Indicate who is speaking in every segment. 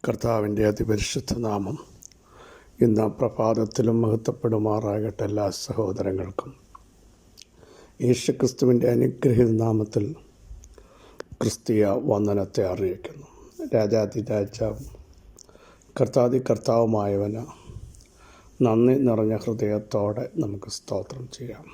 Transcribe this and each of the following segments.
Speaker 1: കർത്താവിൻ്റെ അതിപരിശുദ്ധ നാമം ഇന്ന് പ്രഭാതത്തിലും മഹത്വപ്പെടുമാറാകട്ടെ. എല്ലാ സഹോദരങ്ങൾക്കും യേശുക്രിസ്തുവിൻ്റെ അനുഗ്രഹീത നാമത്തിൽ ക്രിസ്തീയ വന്ദനത്തെ അറിയിക്കുന്നു. രാജാതിരാജാവും കർത്താവുമായവന് നന്ദി നിറഞ്ഞ ഹൃദയത്തോടെ നമുക്ക് സ്തോത്രം ചെയ്യാം.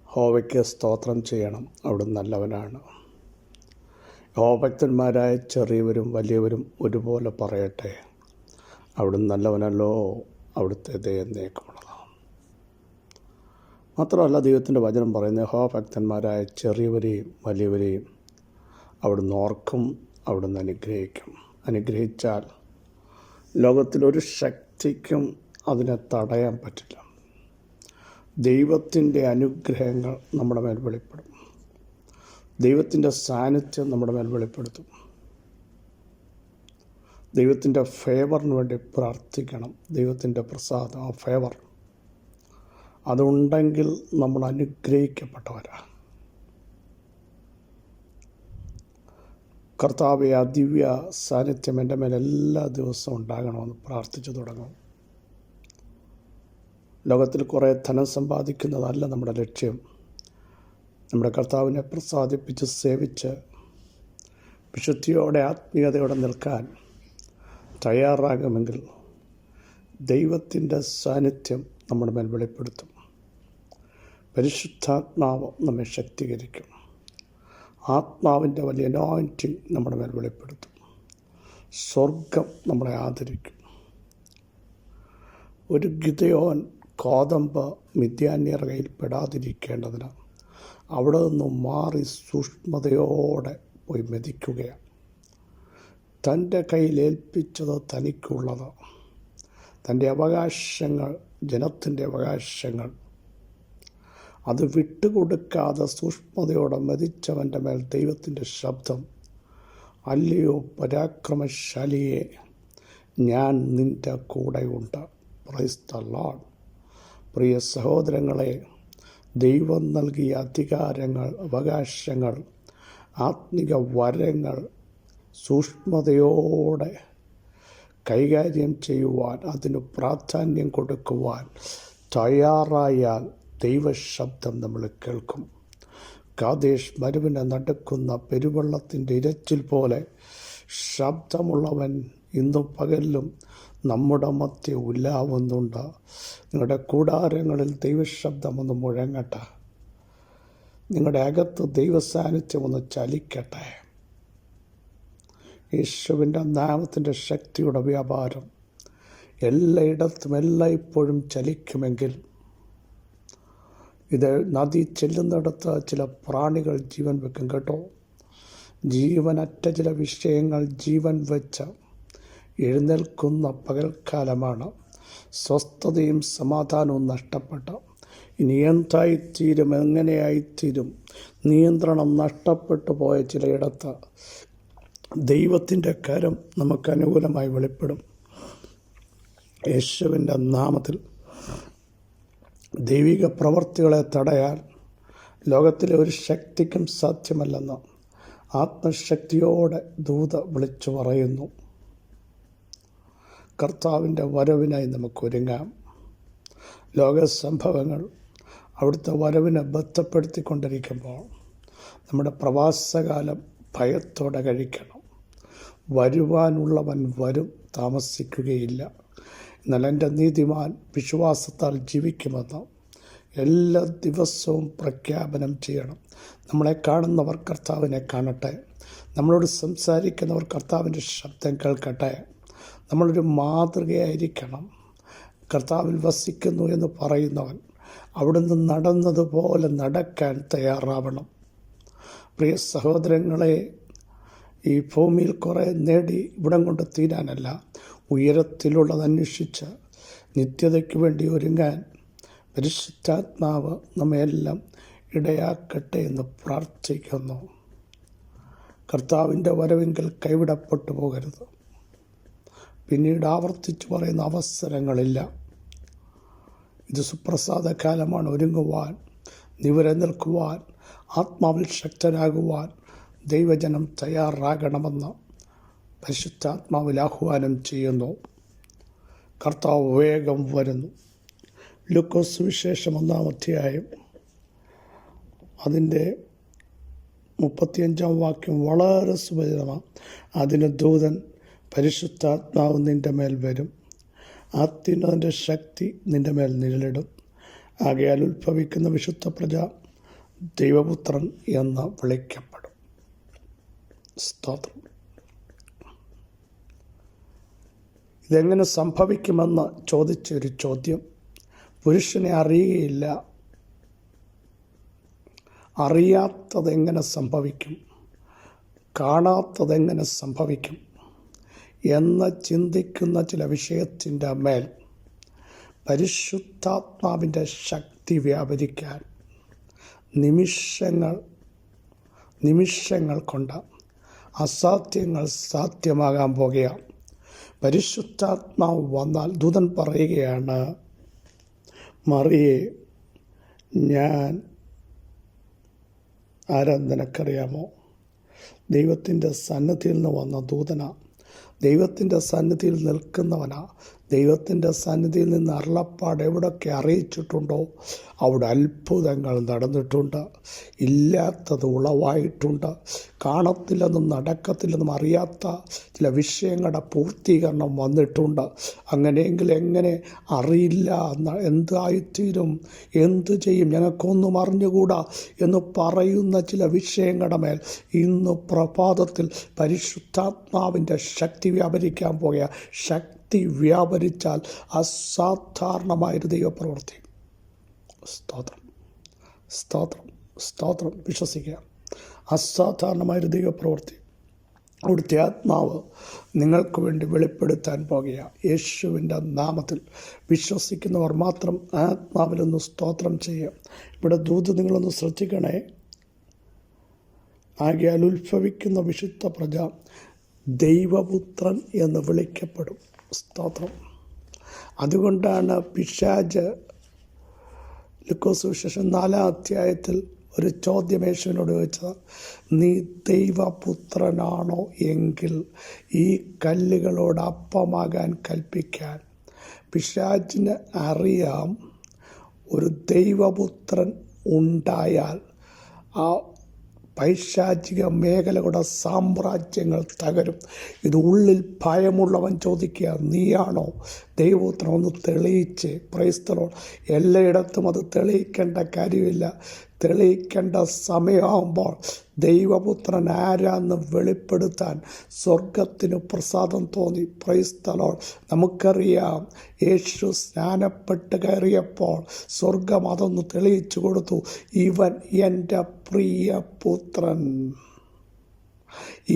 Speaker 1: യഹോവയ്ക്ക് സ്തോത്രം ചെയ്യണം, അവിടുന്ന് നല്ലവനാണ്. യഹോഭക്തന്മാരായ ചെറിയവരും വലിയവരും ഒരുപോലെ പറയട്ടെ, അവിടുന്ന് നല്ലവനല്ലോ, അവിടുത്തെ ദയ എന്നേക്കുമുള്ളതാണ്. മാത്രമല്ല, ദൈവത്തിൻ്റെ വചനം പറയുന്നത് യഹോഭക്തന്മാരായ ചെറിയവരെയും വലിയവരെയും അവിടുന്ന് ഓർക്കും, അവിടുന്ന് അനുഗ്രഹിക്കും. അനുഗ്രഹിച്ചാൽ ലോകത്തിലൊരു ശക്തിക്കും അതിനെ തടയാൻ പറ്റില്ല. ദൈവത്തിൻ്റെ അനുഗ്രഹങ്ങൾ നമ്മുടെ മേൽ വെളിപ്പെടും. ദൈവത്തിൻ്റെ സാന്നിധ്യം നമ്മുടെ മേൽ വെളിപ്പെടുത്തും. ദൈവത്തിൻ്റെ ഫേവറിന് വേണ്ടി പ്രാർത്ഥിക്കണം. ദൈവത്തിൻ്റെ പ്രസാദം, ആ ഫേവർ അതുണ്ടെങ്കിൽ നമ്മൾ അനുഗ്രഹിക്കപ്പെട്ടവരാണ്. കർത്താവെ, ആ ദിവ്യ സാന്നിധ്യം എൻ്റെ മേൽ എല്ലാ ദിവസവും ഉണ്ടാകണമെന്ന് പ്രാർത്ഥിച്ചു തുടങ്ങും. ലോകത്തിൽ കുറേ ധനം സമ്പാദിക്കുന്നതല്ല നമ്മുടെ ലക്ഷ്യം. നമ്മുടെ കർത്താവിനെ പ്രസാദിപ്പിച്ച് സേവിച്ച് വിശുദ്ധിയോടെ ആത്മീയതയോടെ നിൽക്കാൻ തയ്യാറാകുമെങ്കിൽ ദൈവത്തിൻ്റെ സാന്നിധ്യം നമ്മുടെ മേൽ വെളിപ്പെടുത്തും. പരിശുദ്ധാത്മാവ് നമ്മെ ശക്തീകരിക്കും. ആത്മാവിൻ്റെ വലിയ അനോയിൻറ്റിങ് നമ്മുടെ മേൽ വെളിപ്പെടുത്തും. സ്വർഗം നമ്മളെ ആദരിക്കും. ഒരു ഗിദെയോൻ കോതമ്പ് മിദ്യാന്യർ കയ്യിൽ പെടാതിരിക്കേണ്ടതിന് അവിടെ നിന്നും മാറി സൂക്ഷ്മതയോടെ പോയി മെതിക്കുകയാണ്. തൻ്റെ കയ്യിലേൽപ്പിച്ചത് തനിക്കുള്ളത്, തൻ്റെ അവകാശങ്ങൾ, ജനത്തിൻ്റെ അവകാശങ്ങൾ, അത് വിട്ടുകൊടുക്കാതെ സൂക്ഷ്മതയോടെ മെതിച്ചവൻ്റെ മേൽ ദൈവത്തിൻ്റെ ശബ്ദം, അല്ലയോ പരാക്രമശാലിയെ, ഞാൻ നിൻ്റെ കൂടെയുണ്ട്. Price the Lord. പ്രിയ സഹോദരങ്ങളെ, ദൈവം നൽകിയ അധികാരങ്ങൾ, അവകാശങ്ങൾ, ആത്മിക വരങ്ങൾ സൂക്ഷ്മതയോടെ കൈകാര്യം ചെയ്യുവാൻ, അതിന് പ്രാധാന്യം കൊടുക്കുവാൻ തയ്യാറായാൽ ദൈവശബ്ദം നമ്മൾ കേൾക്കും. കാദേശ് മരുവിനെ നടക്കുന്ന പെരുവെള്ളത്തിൻ്റെ ഇരച്ചിൽ പോലെ ശബ്ദമുള്ളവൻ ഇന്നും പകലിലും നമ്മുടെ മധ്യ ഉലാവുന്നുണ്ട്. നിങ്ങളുടെ കൂടാരങ്ങളിൽ ദൈവശബ്ദമൊന്ന് മുഴങ്ങട്ടെ. നിങ്ങളുടെ അകത്ത് ദൈവസാന്നിധ്യമൊന്ന് ചലിക്കട്ടെ. യേശുവിൻ്റെ നാമത്തിൻ്റെ ശക്തിയുടെ വ്യാപാരം എല്ലായിടത്തും എല്ലായ്പ്പോഴും ചലിക്കുമെങ്കിൽ, ഇത് നദി ചെല്ലുന്നിടത്ത് ചില പ്രാണികൾ ജീവൻ വെക്കും കേട്ടോ. ജീവനറ്റ ചില വിഷയങ്ങൾ ജീവൻ വെച്ച എഴുന്നേൽക്കുന്ന പകൽക്കാലമാണ്. സ്വസ്ഥതയും സമാധാനവും നഷ്ടപ്പെട്ട, ഇനി എന്തായിത്തീരും, എങ്ങനെയായിത്തീരും, നിയന്ത്രണം നഷ്ടപ്പെട്ടു പോയ ചിലയിടത്ത് ദൈവത്തിൻ്റെ കരം നമുക്ക് അനുകൂലമായി വെളിപ്പെടും. യേശുവിൻ്റെ നാമത്തിൽ ദൈവിക പ്രവർത്തികളെ തടയാൻ ലോകത്തിലെ ഒരു ശക്തിക്കും സാധ്യമല്ലെന്ന് ആത്മശക്തിയോടെ ദൂത വിളിച്ചു പറയുന്നു. കർത്താവിൻ്റെ വരവിനായി നമുക്ക് ഒരുങ്ങാം. ലോക സംഭവങ്ങൾ അവിടുത്തെ വരവിനെ ബന്ധപ്പെടുത്തിക്കൊണ്ടിരിക്കുമ്പോൾ നമ്മുടെ പ്രവാസകാലം ഭയത്തോടെ കഴിക്കണം. വരുവാനുള്ളവൻ വരും, താമസിക്കുകയില്ല. എന്നാൽ എൻ്റെ നീതിമാൻ വിശ്വാസത്താൽ ജീവിക്കുമെന്ന് എല്ലാ ദിവസവും പ്രഖ്യാപനം ചെയ്യണം. നമ്മളെ കാണുന്നവർ കർത്താവിനെ കാണട്ടെ. നമ്മളോട് സംസാരിക്കുന്നവർ കർത്താവിൻ്റെ ശബ്ദം കേൾക്കട്ടെ. നമ്മളൊരു മാതൃകയായിരിക്കണം. കർത്താവിൽ വസിക്കുന്നു എന്ന് പറയുന്നവൻ അവിടുന്ന് നടന്നതുപോലെ നടക്കാൻ തയ്യാറാവണം. പ്രിയ സഹോദരങ്ങളെ, ഈ ഭൂമിയിൽ കുറേ നേടി ഇവിടം കൊണ്ട് തീരാനല്ല, ഉയരത്തിലുള്ളത് അന്വേഷിച്ച് നിത്യതയ്ക്ക് വേണ്ടി ഒരുങ്ങാൻ പരിശുദ്ധാത്മാവ് നമ്മയെല്ലാം ഇടയാക്കട്ടെ എന്ന് പ്രാർത്ഥിക്കുന്നു. കർത്താവിൻ്റെ വരവെങ്കിൽ കൈവിടപ്പെട്ടു പോകരുത്. പിന്നീട് ആവർത്തിച്ച് പറയുന്ന അവസരങ്ങളില്ല. ഇത് സുപ്രസാദ കാലമാണ്. ഒരുങ്ങുവാൻ, നിവരനിൽക്കുവാൻ, ആത്മാവിൽ ശക്തരാകുവാൻ ദൈവജനം തയ്യാറാകണമെന്ന് പരിശുദ്ധാത്മാവിൽ ആഹ്വാനം ചെയ്യുന്നു. കർത്താവ് വേഗം വരുന്നു. ലൂക്കോസ് സുവിശേഷം 1-ാം അധ്യായം അതിൻ്റെ 35-ാം വാക്യം വളരെ സുപരിചിതമാണ്. അതിന് ദൂതൻ, പരിശുദ്ധാത്മാവ് നിൻ്റെ മേൽ വരും, അത്യുന്നതൻ്റെ ശക്തി നിൻ്റെ മേൽ നിഴലിടും, ആകയാൽ ഉത്ഭവിക്കുന്ന വിശുദ്ധ പ്രജ ദൈവപുത്രൻ എന്ന് വിളിക്കപ്പെടും. സ്തോത്രം. ഇതെങ്ങനെ സംഭവിക്കുമെന്ന് ചോദിച്ചൊരു ചോദ്യം. പുരുഷനെ അറിയുകയില്ല, അറിയാത്തതെങ്ങനെ സംഭവിക്കും, കാണാത്തതെങ്ങനെ സംഭവിക്കും എന്ന് ചിന്തിക്കുന്ന ചില വിഷയത്തിൻ്റെ മേൽ പരിശുദ്ധാത്മാവിൻ്റെ ശക്തി വ്യാപരിക്കാൻ നിമിഷങ്ങൾ കൊണ്ട് അസാധ്യങ്ങൾ സാധ്യമാകാൻ പോകുകയാണ്. പരിശുദ്ധാത്മാവ് വന്നാൽ ദൂതൻ പറയുകയാണ്, മറിയേ, ഞാൻ ആരാന്ന് നിനക്കറിയാമോ? ദൈവത്തിൻ്റെ സന്നിധിയിൽ നിന്ന് വന്ന ദൂതനാ, ദൈവത്തിൻ്റെ സന്നിധിയിൽ നിൽക്കുന്നവനാ. ദൈവത്തിൻ്റെ സന്നിധിയിൽ നിന്ന് അരുളപ്പാട് എവിടെയൊക്കെ അറിയിച്ചിട്ടുണ്ടോ അവിടെ അത്ഭുതങ്ങൾ നടന്നിട്ടുണ്ട്, ഇല്ലാത്തത് ഉളവായിട്ടുണ്ട്, കാണത്തില്ലെന്നും നടക്കത്തില്ലെന്നും അറിയാത്ത ചില വിഷയങ്ങളുടെ പൂർത്തീകരണം വന്നിട്ടുണ്ട്. അങ്ങനെയെങ്കിൽ എങ്ങനെ അറിയില്ല, എന്തായിത്തീരും, എന്തു ചെയ്യും, ഞങ്ങൾക്കൊന്നും അറിഞ്ഞുകൂടാ എന്ന് പറയുന്ന ചില വിഷയങ്ങളുടെ മേൽ ഇന്ന് പ്രഭാതത്തിൽ പരിശുദ്ധാത്മാവിൻ്റെ ശക്തി വ്യാപരിക്കാൻ പോകുക. ശക്തി വ്യാപരിച്ചാൽ അസാധാരണമായൊരു ദൈവപ്രവൃത്തി. സ്തോത്രം, സ്തോത്രം, സ്തോത്രം. വിശ്വസിക്കുക, അസാധാരണമായൊരു ദൈവപ്രവൃത്തി അവിടുത്തെ ആത്മാവ് നിങ്ങൾക്ക് വേണ്ടി വെളിപ്പെടുത്താൻ പോകുക. യേശുവിൻ്റെ നാമത്തിൽ വിശ്വസിക്കുന്നവർ മാത്രം ആത്മാവിലൊന്ന് സ്തോത്രം ചെയ്യുക. ഇവിടെ ദൂത് നിങ്ങളൊന്ന് ശ്രദ്ധിക്കണേ. ആകയാൽ ഉത്ഭവിക്കുന്ന വിശുദ്ധ പ്രജ ദൈവപുത്രൻ എന്ന് വിളിക്കപ്പെടും. സ്തോത്രം. അതുകൊണ്ടാണ് പിശാച് ലൂക്കോസ് സുവിശേഷം 4-ാം അധ്യായത്തിൽ ഒരു ചോദ്യം യേശുവിനോട് ചോദിച്ചത്, നീ ദൈവപുത്രനാണോ എങ്കിൽ ഈ കല്ലുകളോട് അപ്പമാകാൻ കൽപ്പിക്കാൻ. പിശാചിന് അറിയാം, ഒരു ദൈവപുത്രൻ ഉണ്ടായാൽ ആ പൈശാചിക മേഖലകളുടെ സാമ്രാജ്യങ്ങൾ തകരും. ഇത് ഉള്ളിൽ ഭയമുള്ളവൻ ചോദിക്കുക, നീയാണോ ദൈവപുത്രൻ? ഒന്ന് തെളിയിച്ച്. Praise the Lord. എല്ലായിടത്തും അത് തെളിയിക്കേണ്ട കാര്യമില്ല. തെളിയിക്കേണ്ട സമയമാകുമ്പോൾ ദൈവപുത്രൻ ആരാന്ന് വെളിപ്പെടുത്താൻ സ്വർഗത്തിന് പ്രസാദം തോന്നി. Praise the Lord. നമുക്കറിയാം, യേശു സ്നാനപ്പെട്ട് കയറിയപ്പോൾ സ്വർഗം അതൊന്ന് തെളിയിച്ചു കൊടുത്തു. ഇവൻ എൻ്റെ പ്രിയ പുത്രൻ,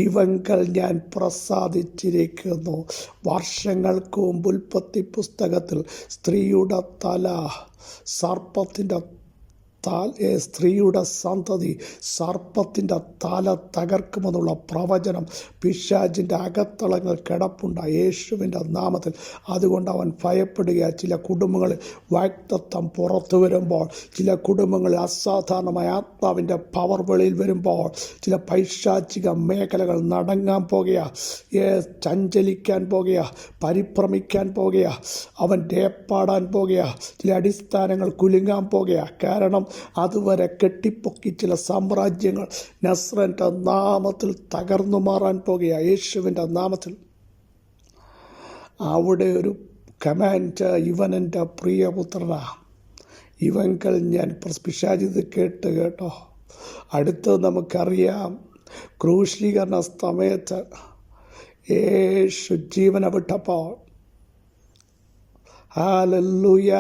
Speaker 1: ഇവങ്കൽ ഞാൻ പ്രസാദിച്ചിരിക്കുന്നു. വർഷങ്ങൾക്ക് മുമ്പ് ഉൽപ്പത്തി പുസ്തകത്തിൽ സ്ത്രീയുടെ തല സർപ്പത്തിൻ്റെ സ്ത്രീയുടെ സന്തതി സർപ്പത്തിൻ്റെ തല തകർക്കുമെന്നുള്ള പ്രവചനം പിശാചിൻ്റെ അകത്തളങ്ങൾ കിടപ്പുണ്ട് യേശുവിൻ്റെ നാമത്തിൽ. അതുകൊണ്ട് അവൻ ഭയപ്പെടുക. ചില കുടുംബങ്ങളിൽ വാഗ്ദത്തം പുറത്തു വരുമ്പോൾ, ചില കുടുംബങ്ങളിൽ അസാധാരണമായ ആത്മാവിൻ്റെ പവർ വെളിയിൽ വരുമ്പോൾ, ചില പൈശാചിക മേഖലകൾ നടങ്ങാൻ പോകുക, ചഞ്ചലിക്കാൻ പോകുക, പരിഭ്രമിക്കാൻ പോകുക, അവൻ ഡേപ്പാടാൻ പോകുക, ചില അടിസ്ഥാനങ്ങൾ കുലുങ്ങാൻ പോകുക. കാരണം അതുവരെ കെട്ടിപ്പൊക്കി ചില സാമ്രാജ്യങ്ങൾ നസ്രൻ്റെ നാമത്തിൽ തകർന്നു മാറാൻ പോകുക. യേശുവിൻ്റെ നാമത്തിൽ അവിടെ ഒരു കമാൻഡ്, ഇവൻ എൻ്റെ പ്രിയപുത്രനാ, ഇവങ്കൽ ഞാൻ. പിശാചിത് കേട്ടോ. അടുത്തത് നമുക്കറിയാം, ക്രൂശീകരണ സമയത്ത് യേശു ജീവനെ വിട്ടപ്പോൾ ഹല്ലേലൂയ,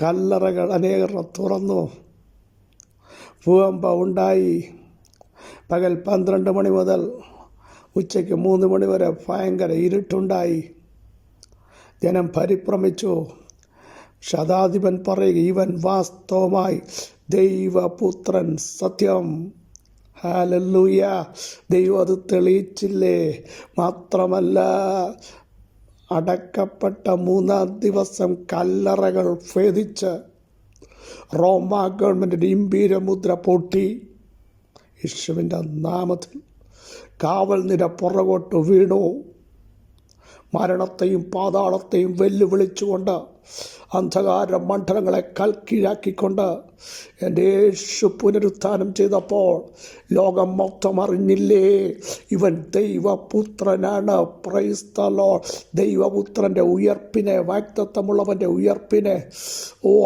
Speaker 1: കല്ലറകൾ അനേകർ തുറന്നു, ഭൂകമ്പ ഉണ്ടായി. പകൽ 12 മണി മുതൽ ഉച്ചയ്ക്ക് 3 മണി വരെ ഭയങ്കര ഇരുട്ടുണ്ടായി. ജനം പരിഭ്രമിച്ചു. ശതാധിപൻ പറയുക, ഇവൻ വാസ്തവമായി ദൈവപുത്രൻ, സത്യം. ഹല്ലേലൂയ. ദൈവം അത് തെളിയിച്ചില്ലേ? മാത്രമല്ല, അടക്കപ്പെട്ട 3-ാം ദിവസം കല്ലറകൾ ഭേദിച്ച് റോമ ഗവൺമെൻറ്റിൻ്റെ ഇമ്പീരമുദ്ര പൊട്ടി. യേശുവിൻ്റെ നാമത്തിൽ കാവൽ നിര പുറകോട്ട് വീണു. മരണത്തെയും പാതാളത്തെയും വെല്ലുവിളിച്ചുകൊണ്ട്, അന്ധകാര മണ്ഡലങ്ങളെ കൽക്കീഴാക്കിക്കൊണ്ട് എൻ്റെ യേശു പുനരുത്ഥാനം ചെയ്തപ്പോൾ ലോകം മൊത്തം അറിഞ്ഞില്ലേ, ഇവൻ ദൈവപുത്രനാണ്. Praise the Lord. ദൈവപുത്രൻ്റെ ഉയർപ്പിനെ, വാഗ്ദത്തമുള്ളവൻ്റെ ഉയർപ്പിനെ,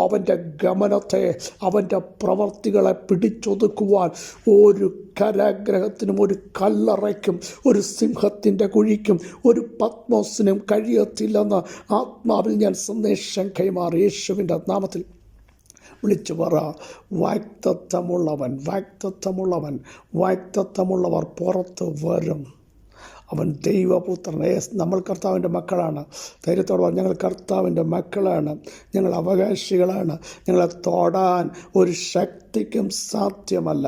Speaker 1: അവൻ്റെ ഗമനത്തെ, അവൻ്റെ പ്രവർത്തികളെ പിടിച്ചൊതുക്കുവാൻ ഒരു കാരാഗ്രഹത്തിനും ഒരു കല്ലറയ്ക്കും ഒരു സിംഹത്തിൻ്റെ കുഴിക്കും ഒരു പത്മോസിനും കഴിയത്തില്ലെന്ന് ആത്മാവിൽ ഞാൻ സന്ദേശം കൈമാറി. യേശുവിൻ്റെ നാമത്തിൽ വിളിച്ചു പറ, വാഗ്ദത്തമുള്ളവർ പുറത്ത് വരും. അവൻ ദൈവപുത്രൻ. നമ്മൾ കർത്താവിൻ്റെ മക്കളാണ്. ധൈര്യത്തോടെ പറഞ്ഞു, ഞങ്ങൾ കർത്താവിൻ്റെ മക്കളാണ്, ഞങ്ങൾ അവകാശികളാണ്. ഞങ്ങളെ തൊടാൻ ഒരു ശക്തിക്കും സാധ്യമല്ല.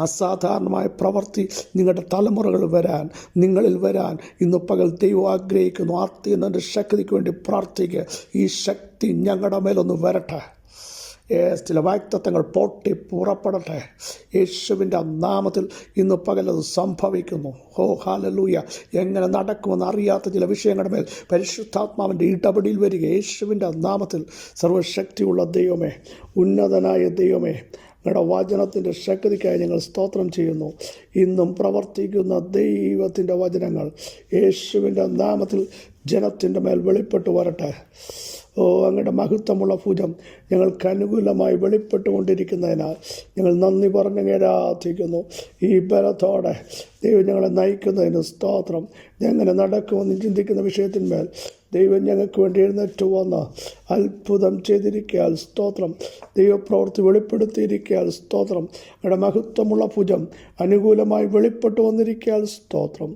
Speaker 1: അസാധാരണമായ പ്രവൃത്തി നിങ്ങളുടെ തലമുറകൾ വരാൻ, നിങ്ങളിൽ വരാൻ ഇന്ന് പകൽ ദൈവം ആഗ്രഹിക്കുന്നു. ആർത്തിൻ്റെ ശക്തിക്ക് വേണ്ടി പ്രാർത്ഥിക്കുക. ഈ ശക്തി ഞങ്ങളുടെ മേലൊന്ന് വരട്ടെ. ചില വാഗ്ദത്തങ്ങൾ പൊട്ടി പുറപ്പെടട്ടെ. യേശുവിൻ്റെ നാമത്തിൽ ഇന്ന് പകലത് സംഭവിക്കുന്നു. ഹല്ലേലൂയ. എങ്ങനെ നടക്കുമെന്ന് അറിയാത്ത ചില വിഷയങ്ങളുടെ മേൽ പരിശുദ്ധാത്മാവിൻ്റെ ഇടപെടൽ വരിക. യേശുവിൻ്റെ നാമത്തിൽ. സർവശക്തിയുള്ള ദൈവമേ, ഉന്നതനായ ദൈവമേ, ഞങ്ങളുടെ വചനത്തിൻ്റെ ശക്തിക്കായി ഞങ്ങൾ സ്തോത്രം ചെയ്യുന്നു. ഇന്നും പ്രവർത്തിക്കുന്ന ദൈവത്തിൻ്റെ വചനങ്ങൾ യേശുവിൻ്റെ നാമത്തിൽ ജനത്തിൻ്റെ മേൽ വെളിപ്പെട്ടു വരട്ടെ. അങ്ങയുടെ മഹത്വമുള്ള ഭുജം ഞങ്ങൾക്ക് അനുകൂലമായി വെളിപ്പെട്ടുകൊണ്ടിരിക്കുന്നതിനാൽ ഞങ്ങൾ നന്ദി പറഞ്ഞ് ആരാധിക്കുന്നു. ഈ ബലത്തോടെ ദൈവം ഞങ്ങളെ നയിക്കുന്നതിന് സ്തോത്രം. എങ്ങനെ നടക്കുമെന്ന് ചിന്തിക്കുന്ന വിഷയത്തിന്മേൽ ദൈവം ഞങ്ങൾക്ക് വേണ്ടി എഴുന്നേറ്റ് വന്ന് അത്ഭുതം ചെയ്തിരിക്കയാൽ സ്തോത്രം. ദൈവപ്രവൃത്തി വെളിപ്പെടുത്തിയിരിക്കയാൽ സ്തോത്രം. ഞങ്ങളുടെ മഹത്വമുള്ള ഭുജം അനുകൂലമായി വെളിപ്പെട്ടു വന്നിരിക്കയാൽ സ്തോത്രം.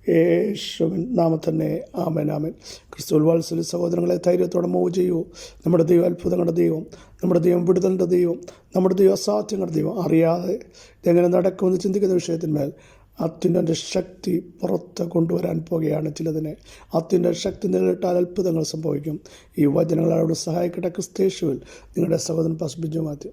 Speaker 1: യേശുവിൻ നാമത്തന്നെ ആമേൻ, ആമേൻ. ക്രിസ്തുവിൽ വാത്സല്യ സഹോദരങ്ങളെ, ധൈര്യത്തോടെ മൂവ് ചെയ്യൂ. നമ്മുടെ ദൈവം അത്ഭുതങ്ങളുടെ ദൈവം, നമ്മുടെ ദൈവം വിടുതലിൻ്റെ ദൈവം, നമ്മുടെ ദൈവം അസാധ്യങ്ങളുടെ ദൈവം. അറിയാതെ ഇതെങ്ങനെ നടക്കുമെന്ന് ചിന്തിക്കുന്ന വിഷയത്തിന്മേൽ അത്യുന്നതൻ്റെ ശക്തി പുറത്ത് കൊണ്ടുവരാൻ പോകുകയാണ്. ചിലതിനെ അത്യുന്നത ശക്തി നേരിട്ടാൽ അത്ഭുതങ്ങൾ സംഭവിക്കും. ഈ വചനങ്ങൾ അവരോട് സഹായിക്കട്ടെ. ക്രിസ്തേശുവിൽ നിങ്ങളുടെ സഹോദരൻ പാസ്റ്റർ ബിജു മാത്യു.